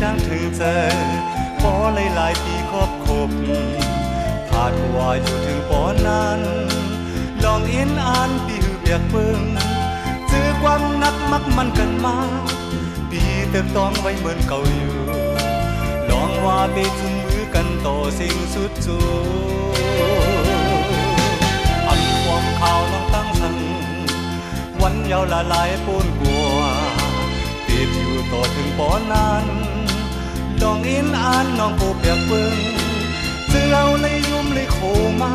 ช่างถึงเจอพอหลายปีคบผ่านว่าอยู่ถึงปอนั้นลองอินอ่านปีหือเปียกเบิ่งเจอความนักมักมันกันมาปีเติมต้องไว้เหมือนเก่าอยู่ลองว่าไปจุงมือกันต่อสิ่งสุดจูอันความข่าวน้องตั้งสันวันยาวละลายปูนกลัวติดอยู่ต่อถึงปอนั้นลองอินอ่านน้องผู้เปียกเบิ่งเจอเอาเลยยุ่มเลยโคมา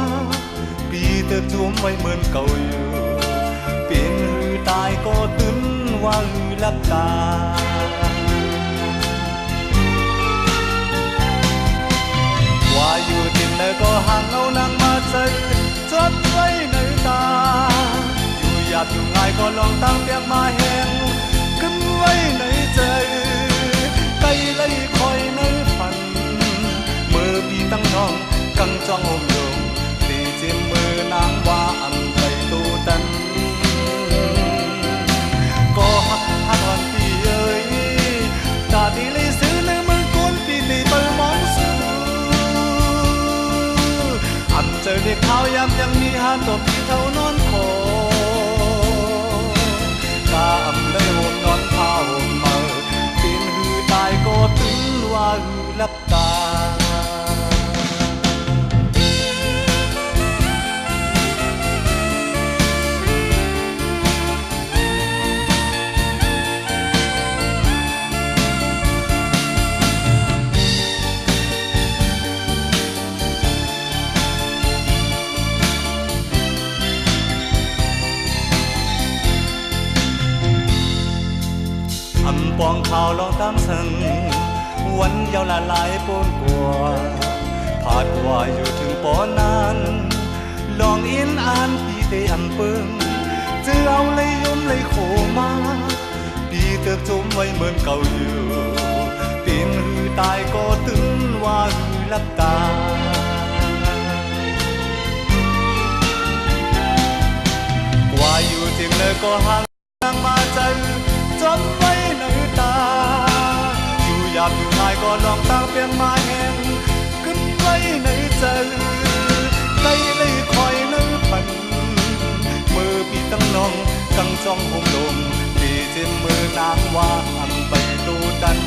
ปีเติบจุ่มไว้เหมือนเก่าอยู่เป็นหือตายก็ตื่นว่าหือลับตาว่าอยู่ที่ไหนก็ห่างเอานางมาใจจดไว้ในตาอยู่หยาบอยู่ง่ายก็ลองตั้งเปียกมาแห้งขึ้นไว้ในใจไกลเลยคอยในฝันเมื่อปีตั้งน้องกังจ้องอมลงตีจิ้มมือนางว่าอันไปตูตันก็หักวันปีเอ้ยตาดีเลยซื้อในเมืองกุนปีตีเปิดมองสูอันเจอเด็กขาวยำยังมีหาตัวพี่เท่านอนคอกาอำเลยโหมนอนผ้าห่มเมื่อปีนหือตายก็ถึงว่าหือลับตาอำปองข่าวลองตามสั่งวันยาวละลายปนกลัวผาดว่าอยู่ถึงปอนั้นลองอินอ่านปีเตอำเปิงเจอเอาเลยยมเลยโคมาปีเติบจมไว้เหมือนเก่าอยู่เป็นหือตายก็ตื่นว่าหือลับตาว่าอยู่ที่ไหนก็ห่างนางมาใจจดไว้ในตาอยู่หยาบอยู่ง่ายก็ลองตั้งเปียงมาแห้งขึ้นไว้ในใจไกลเลยคอยในฝันมือปีตั้งน้องกังจ้องห่มลมปีเจ็บมือนางว่าอันไปดูดัน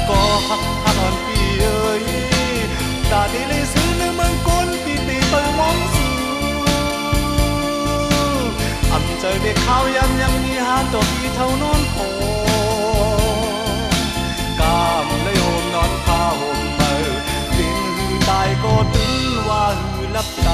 ก็หักอ่อนปีเอ้ยตาดีเลยซื้อในเมืองกุนปีตีเปิดมองสูอำเจอเด็กขาวยำยังมีหาตัวพี่เท่านอนโคกามเลยโหมนอนผ้าห่มเมื่อปีนหือตายก็ตื่นว่าหือลับตา